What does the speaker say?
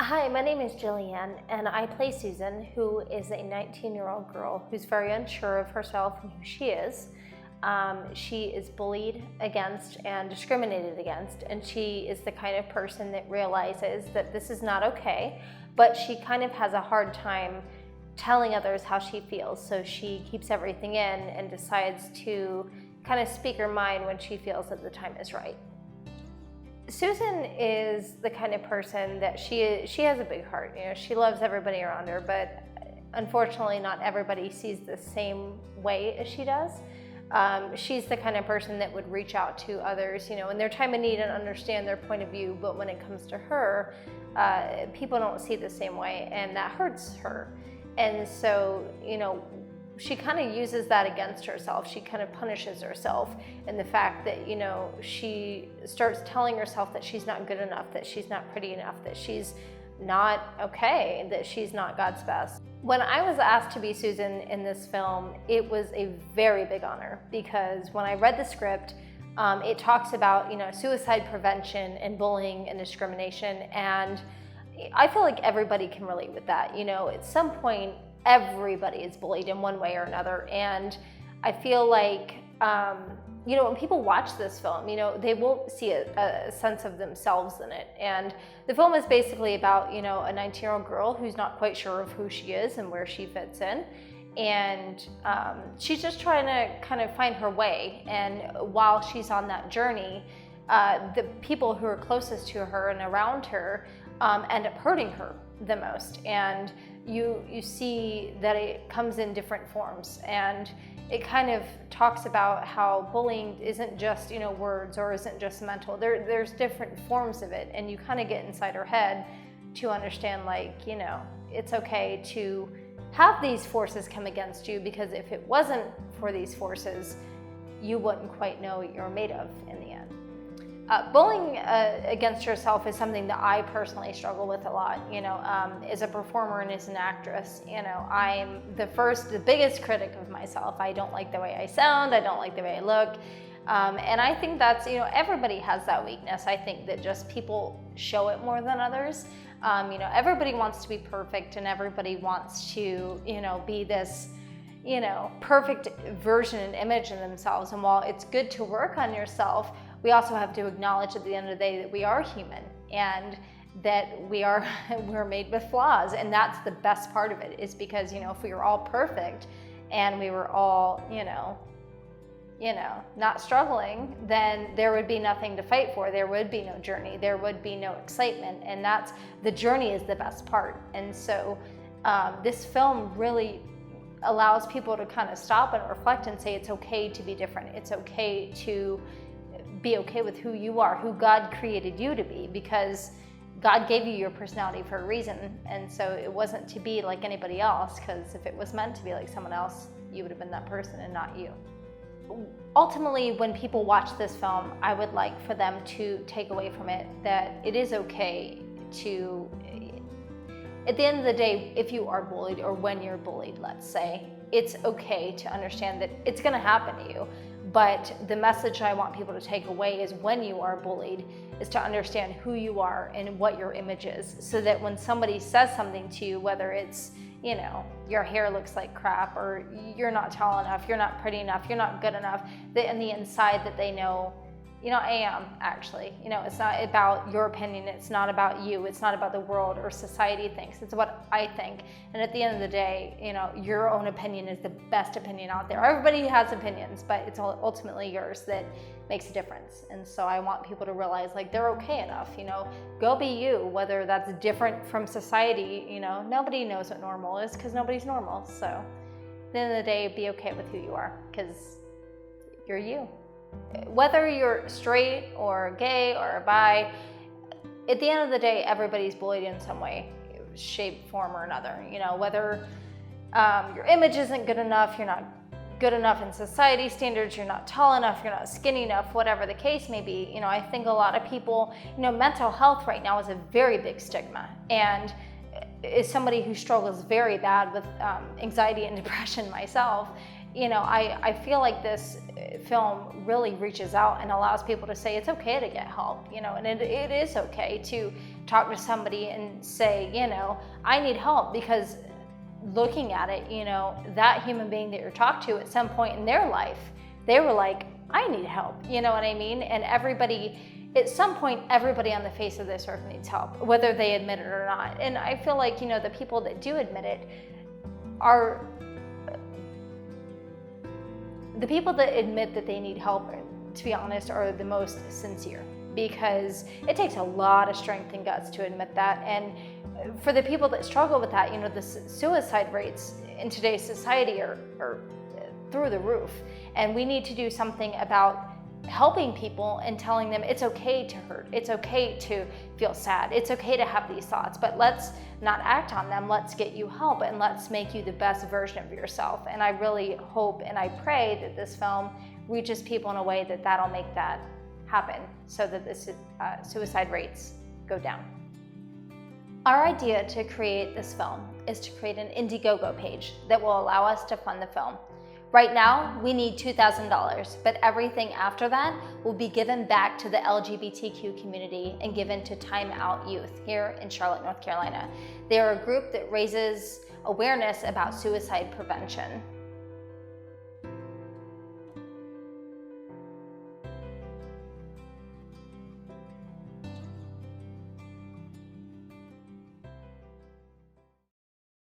Hi, my name is Jillianne, and I play Susan, who is a 19-year-old girl who's very unsure of herself and who she is. She is bullied against and discriminated against, and she is the kind of person that realizes that this is not okay, but she kind of has a hard time telling others how she feels, so she keeps everything in and decides to kind of speak her mind when she feels that the time is right. Susan is the kind of person that she has a big heart. She loves everybody around her, but unfortunately not everybody sees the same way as she does. She's the kind of person that would reach out to others, in their time of need and understand their point of view, but when it comes to her, people don't see the same way, and that hurts her. And so, she kind of uses that against herself. She kind of punishes herself in the fact that, she starts telling herself that she's not good enough, that she's not pretty enough, that she's not okay, that she's not God's best. When I was asked to be Susan in this film, it was a very big honor, because when I read the script, it talks about, suicide prevention and bullying and discrimination, and I feel like everybody can relate with that. At some point, everybody is bullied in one way or another, and I feel like when people watch this film, they won't see a sense of themselves in it. And the film is basically about a 19-year-old girl who's not quite sure of who she is and where she fits in, and she's just trying to kind of find her way. And while she's on that journey, the people who are closest to her and around her end up hurting her the most. And you see that it comes in different forms, and it kind of talks about how bullying isn't just words, or isn't just mental. There's different forms of it, and you kind of get inside her head to understand, it's okay to have these forces come against you, because if it wasn't for these forces, you wouldn't quite know what you're made of in the end. Bullying against yourself is something that I personally struggle with a lot. As a performer and as an actress, I'm the biggest critic of myself. I don't like the way I sound. I don't like the way I look. And I think that's, everybody has that weakness. I think that just people show it more than others. Everybody wants to be perfect, and everybody wants to, be this, perfect version and image of themselves. And while it's good to work on yourself, we also have to acknowledge at the end of the day that we are human, and that we're made with flaws. And that's the best part of it, is because, if we were all perfect and we were all, not struggling, then there would be nothing to fight for. There would be no journey. There would be no excitement. And the journey is the best part. And so this film really allows people to kind of stop and reflect and say it's okay to be different. It's okay to be okay with who you are, who God created you to be, because God gave you your personality for a reason. And so it wasn't to be like anybody else, because if it was meant to be like someone else, you would have been that person and not you. Ultimately, when people watch this film, I would like for them to take away from it that it is okay to, at the end of the day, if you are bullied, or when you're bullied, let's say, it's okay to understand that it's going to happen to you. But the message I want people to take away is, when you are bullied, is to understand who you are and what your image is, so that when somebody says something to you, whether it's, your hair looks like crap, or you're not tall enough, you're not pretty enough, you're not good enough, that in the inside that they know, I am actually. It's not about your opinion. It's not about you. It's not about the world or society thinks. It's what I think. And at the end of the day, your own opinion is the best opinion out there. Everybody has opinions, but it's ultimately yours that makes a difference. And so I want people to realize, they're okay enough. Go be you, whether that's different from society. Nobody knows what normal is, because nobody's normal. So at the end of the day, be okay with who you are, because you're you. Whether you're straight or gay or bi, at the end of the day, everybody's bullied in some way, shape, form, or another. Whether your image isn't good enough, you're not good enough in society standards, you're not tall enough, you're not skinny enough, whatever the case may be. I think a lot of people, mental health right now is a very big stigma. And as somebody who struggles very bad with anxiety and depression myself, I feel like this film really reaches out and allows people to say it's okay to get help, and it is okay to talk to somebody and say, you know, I need help, because looking at it, you know, that human being that you're talking to at some point in their life, they were like, I need help, you know what I mean? And everybody, at some point, everybody on the face of this earth needs help, whether they admit it or not. And I feel like, you know, the people that do admit it are, the people that admit that they need help, to be honest, are the most sincere, because it takes a lot of strength and guts to admit that. And for the people that struggle with that, you know, the suicide rates in today's society are through the roof. And we need to do something about helping people and telling them it's okay to hurt, it's okay to feel sad, it's okay to have these thoughts, but let's not act on them. Let's get you help, and let's make you the best version of yourself. And I really hope and I pray that this film reaches people in a way that that'll make that happen, so that the suicide rates go down. Our idea to create this film is to create an Indiegogo page that will allow us to fund the film. Right now, we need $2,000, but everything after that will be given back to the LGBTQ community and given to Time Out Youth here in Charlotte, North Carolina. They are a group that raises awareness about suicide prevention.